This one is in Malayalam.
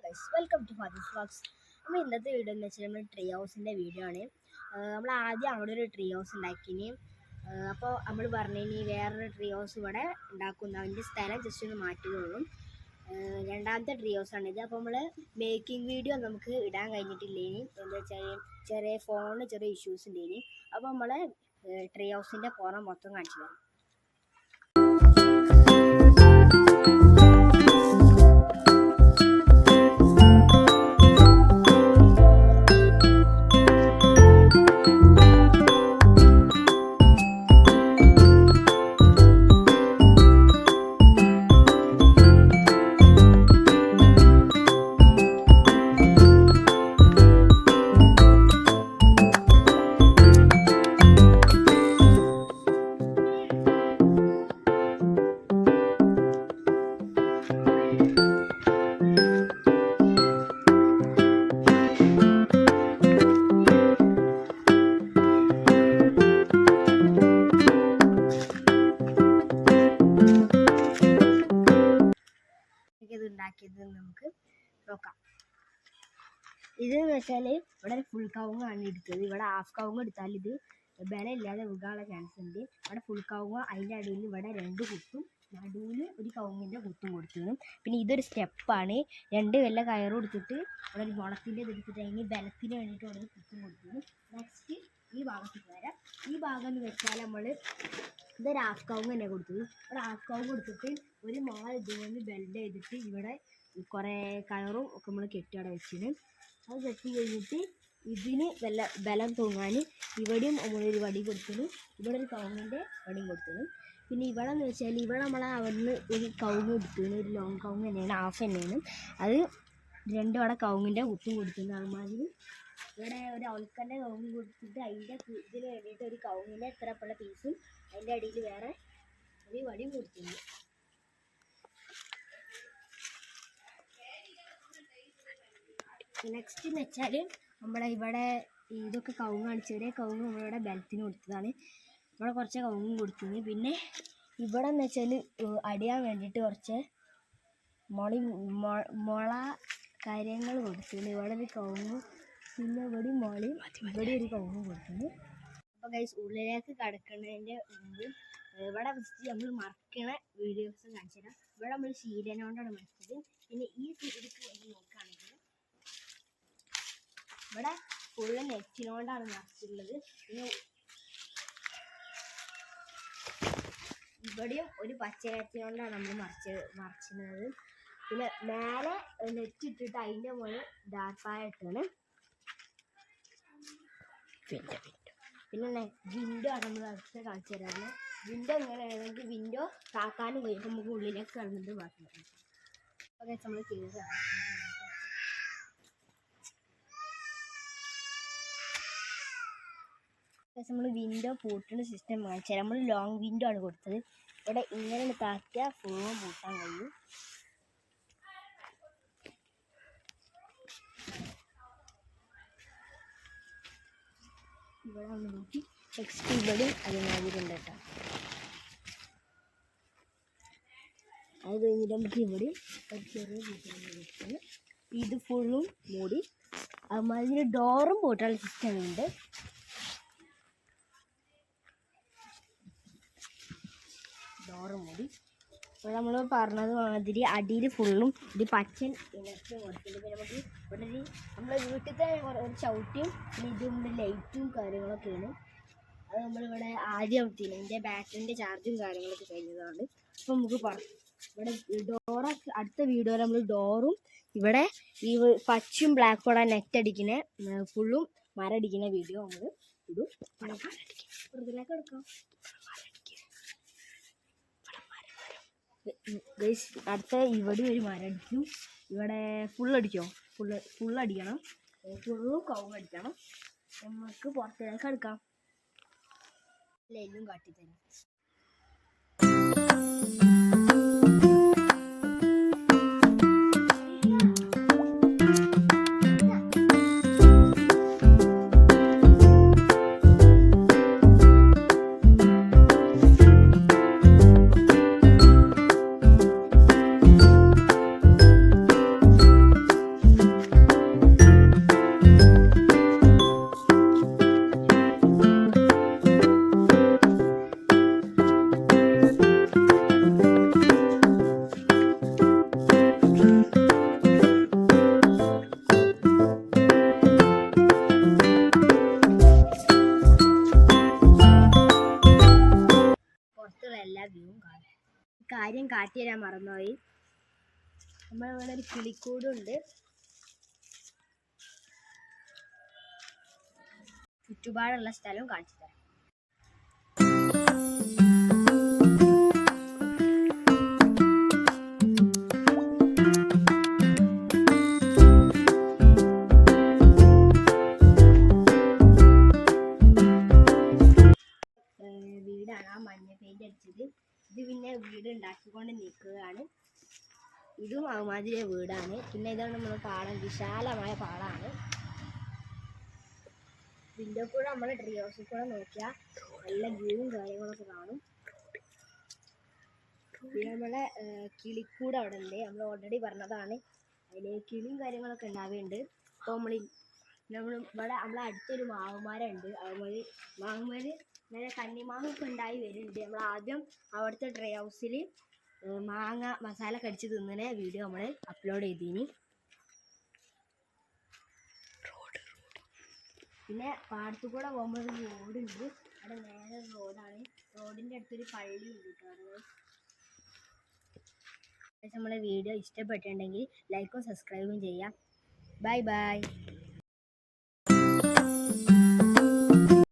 Guys, welcome to fathers vlogs. നമ്മൾ ഇന്നത്തെ വീഡിയോ എന്ന് വെച്ചാൽ നമ്മൾ ട്രീ ഹൗസിൻ്റെ വീഡിയോ ആണ്. നമ്മൾ ആദ്യം അവിടെ ഒരു ട്രീ ഹൗസ് ഉണ്ടാക്കിനി. അപ്പോൾ നമ്മൾ പറഞ്ഞു വേറൊരു ട്രീ ഹൗസ് ഇവിടെ ഉണ്ടാക്കുന്ന അതിൻ്റെ സ്ഥലം ജസ്റ്റ് ഒന്ന് മാറ്റുകയുള്ളൂ. രണ്ടാമത്തെ ട്രീ ഹൗസാണിത്. അപ്പോൾ നമ്മൾ മേക്കിംഗ് വീഡിയോ നമുക്ക് ഇടാൻ കഴിഞ്ഞിട്ടില്ലേനി, എന്താ വെച്ചാൽ ചെറിയ ഇഷ്യൂസ് ഇല്ലേനി. അപ്പോൾ നമ്മൾ ട്രീ ഹൗസിൻ്റെ പുറം മൊത്തം കാണിച്ചു തരാം. ഉണ്ടാക്കിയത് നമുക്ക് നോക്കാം. ഇതെന്ന് വെച്ചാൽ ഇവിടെ ഫുൾ കവുങ്ങാണ് എടുത്തത്. ഇവിടെ ഹാഫ് കവുങ്ങ് എടുത്താൽ ഇത് ബലമില്ലാതെ വീഴാനുള്ള ചാൻസ് ഉണ്ട്. ഇവിടെ ഫുൾ കവുങ്ങ്, അതിൻ്റെ അടിയിൽ ഇവിടെ 2 കുത്തും, നടുവിൽ ഒരു കവുങ്ങിൻ്റെ കുത്തും കൊടുത്തത്. പിന്നെ ഇതൊരു സ്റ്റെപ്പാണ്. 2 വല്ല കയറും എടുത്തിട്ട് ഇവിടെ ഒരു മുളത്തിൻ്റെ എടുത്തിട്ട് അതിന് ബലത്തിന് വേണ്ടിയിട്ട് ഇവിടെ കുത്തും കൊടുത്തത്. നെക്സ്റ്റ് ഈ ഭാഗത്തേക്ക് വരാം. ഈ ഭാഗം എന്ന് വെച്ചാൽ നമ്മൾ ഇതൊരു ഹാഫ് കവുങ്ങ് തന്നെ കൊടുത്തത്. ഇവിടെ ഹാഫ് കവുങ്ങ് കൊടുത്തിട്ട് ഒരു മാൾ ഇതുകൊണ്ട് ബെൽഡ് ചെയ്തിട്ട് ഇവിടെ കുറേ കയറും ഒക്കെ നമ്മൾ കെട്ടി അവിടെ വെച്ചിന്. അത് കെട്ടി കഴിഞ്ഞിട്ട് ഇതിന് വല്ല ബലം തൂങ്ങാൻ ഇവിടെയും നമ്മളൊരു വടി കൊടുത്തത്, ഇവിടെ ഒരു കവുങ്ങിൻ്റെ വടിയും കൊടുത്തത്. പിന്നെ ഇവിടെ എന്ന് വെച്ചാൽ ഇവിടെ നമ്മൾ അവിടുന്ന് ഒരു കവുങ്ങ് എടുത്തത്, ഒരു ലോങ് കവുങ്ങ് തന്നെയാണ്, ഹാഫ് തന്നെയാണ്. അത് 2 അവിടെ കവുങ്ങിൻ്റെ കുത്തും കൊടുത്തത്. അതുമാതിരി ഇവിടെ ഒരു ഒൽക്കൻ്റെ കവുങ്ങ് കൊടുത്തിട്ട് അതിൻ്റെ ഇതിന് വേണ്ടിയിട്ട് ഒരു കവുങ്ങിൻ്റെ എത്ര പല പീസും അതിൻ്റെ അടിയിൽ വേറെ ഒരു വടിയും കൊടുത്തിട്ടുണ്ട്. നെക്സ്റ്റ് എന്ന് വെച്ചാൽ നമ്മുടെ ഇവിടെ ഇതൊക്കെ കവുങ്ങാണ്, ചെറിയ കവുങ്ങ് നമ്മളിവിടെ ബലത്തിന് കൊടുത്തതാണ്. ഇവിടെ കുറച്ച് കവുങ്ങും കൊടുത്തിരുന്നു. പിന്നെ ഇവിടെ എന്ന് വെച്ചാൽ അടിയാൻ വേണ്ടിയിട്ട് കുറച്ച് മുള കാര്യങ്ങൾ കൊടുത്തിട്ടുണ്ട്. ഇവിടെ ഒരു കവുങ്ങ്, പിന്നെ ഇവിടെ മുളയും ഇവിടെ ഒരു കവുങ്ങും കൊടുത്തിട്ടുണ്ട്. അപ്പോൾ ഗൈസ്, ഉള്ളിലേക്ക് കിടക്കുന്നതിൻ്റെ മുമ്പ് ഇവിടെ ഫസ്റ്റ് നമ്മൾ മറക്കണ വീഡിയോസ് കാണിച്ചു തരാം. ഇവിടെ നമ്മൾ ശീലനോണ്ടാണ് മറിച്ചത്. പിന്നെ ഈ സീഡിക്ക് വന്ന് നോക്കുകയാണെങ്കിൽ ഇവിടെ ഫുള്ള് നെറ്റിനോണ്ടാണ് മറിച്ചിട്ടുള്ളത്. പിന്നെ ഇവിടെയും ഒരു പച്ച നെറ്റിനോണ്ടാണ് നമ്മൾ മറിച്ചിരുന്നത്. പിന്നെ മേലെ നെറ്റ് ഇട്ടിട്ട് അതിൻ്റെ മുകളിൽ ഡാർപ്പായിട്ടാണ്. പിന്നെ വിൻഡോ ആണ് നമ്മൾ അടുത്ത് കാണിച്ചു തരാറ്. വിൻഡോ എങ്ങനെയാണെങ്കിൽ വിൻഡോ താക്കാനും കഴിയും. നമുക്ക് ഉള്ളിലേക്ക് കടന്നിട്ട് ബാക്കി ഓക്കെ നമ്മൾ ചെയ്തതാണ്. നമ്മൾ വിൻഡോ പൂട്ടുന്ന സിസ്റ്റം കാണിച്ചു തരാം. നമ്മൾ ലോങ് വിൻഡോ ആണ് കൊടുത്തത്. ഇവിടെ ഇങ്ങനെ താക്കിയാൽ ഫുള്ളും പൂട്ടാൻ കഴിയും. ഇവിടെ ഒന്ന് നോക്കി നെക്സ്റ്റ് ഇവിടെയും അതുമാതിരി ഉണ്ട് കേട്ടോ. അത് കഴിഞ്ഞിട്ട് നമുക്ക് ഇവിടെയും ഒരു ചെറിയ പൂട്ടാണ്. ഇത് ഫുള്ളും മൂടി. അതുമാതിരി ഡോറും പൂട്ടാനുള്ള സിസ്റ്റം ഉണ്ട്. ഡോറും മൂടി. ഇവിടെ നമ്മൾ പറഞ്ഞത് മാതിരി അടിയിൽ ഫുള്ളും ഇത് പച്ചൻ ഇനച്ചും കൊടുത്തിട്ടുണ്ട്. പിന്നെ നമുക്ക് ഇവിടെ നമ്മളെ വീട്ടിലത്തെ ഒരു ചവിട്ടിയും പിന്നെ ഇതുകൊണ്ട് ലൈറ്റും കാര്യങ്ങളൊക്കെയാണ്. അത് നമ്മളിവിടെ ആദ്യം എത്തിയില്ല, ഇതിൻ്റെ ബാറ്ററിൻ്റെ ചാർജും കാര്യങ്ങളൊക്കെ കഴിഞ്ഞതാണ്. അപ്പോൾ നമുക്ക് ഇവിടെ ഡോറൊക്കെ അടുത്ത വീഡിയോയിൽ നമ്മൾ ഡോറും ഇവിടെ ഈ പച്ചും ബ്ലാക്ക് കൂടെ നെറ്റ് അടിക്കുന്ന ഫുള്ളും മരം അടിക്കുന്ന വീഡിയോ നമ്മൾ ഇടും. ഇതിലേക്ക് എടുക്കാം. അടുത്ത ഇവിടെ ഒരു മരം അടിക്കും. ഇവിടെ ഫുള്ളടിക്കോ, ഫുള്ളടിക്കണം. ഫുള്ളും കവുങ്ങ് അടിക്കണം. നമുക്ക് പുറത്തേക്ക് എടുക്കാം. എല്ലാം കാട്ടിത്തരാം. നമ്മളിവിടെ ഒരു കിളിക്കൂടുണ്ട്. ചുറ്റുപാടുള്ള സ്ഥലവും കാണിച്ചു തരാം. വീടാണ് ആ മഞ്ഞ പെയിന്റ് അടിച്ചത്. ഇത് പിന്നെ വീട് ഉണ്ടാക്കിക്കൊണ്ട് നിൽക്കുകയാണ്. ഇതും അതുമാതിരി വീടാണ്. പിന്നെ ഇതാണ് നമ്മൾ പാടം, വിശാലമായ പാടമാണ്. ഇതിൻ്റെ കൂടെ നമ്മൾ ട്രീ ഹൗസിൽ കൂടെ നോക്കിയാൽ നല്ല വ്യൂവും കാര്യങ്ങളൊക്കെ കാണും. പിന്നെ നമ്മളെ കിളിക്കൂട് അവിടെ ഉണ്ട്. നമ്മൾ ഓൾറെഡി പറഞ്ഞതാണ്. അതിൽ കിളിയും കാര്യങ്ങളൊക്കെ ഉണ്ടാവുന്നുണ്ട്. അപ്പോൾ നമ്മൾ ഇവിടെ നമ്മളെ അടുത്തൊരു മാവുമരമുണ്ട്. അതുപോലെ മാവുമര് നല്ല കന്നിമാങ്ങൊക്കെ ഉണ്ടായി വരുന്നുണ്ട്. നമ്മൾ ആദ്യം അവിടുത്തെ ട്രീ ഹൗസിൽ മാങ്ങ മസാല കടിച്ച് തിന്നുന്ന വീഡിയോ നമ്മൾ അപ്ലോഡ് ചെയ്തിനി. പിന്നെ പാടത്തു കൂടെ പോകുമ്പോൾ ഒരു റോഡുണ്ട്. അവിടെ നേരെ റോഡാണ്. റോഡിൻ്റെ അടുത്തൊരു പള്ളി ഉണ്ട് കേട്ടോ. നമ്മളെ വീഡിയോ ഇഷ്ടപ്പെട്ടിട്ടുണ്ടെങ്കിൽ ലൈക്കും സബ്സ്ക്രൈബും ചെയ്യാം. Bye bye.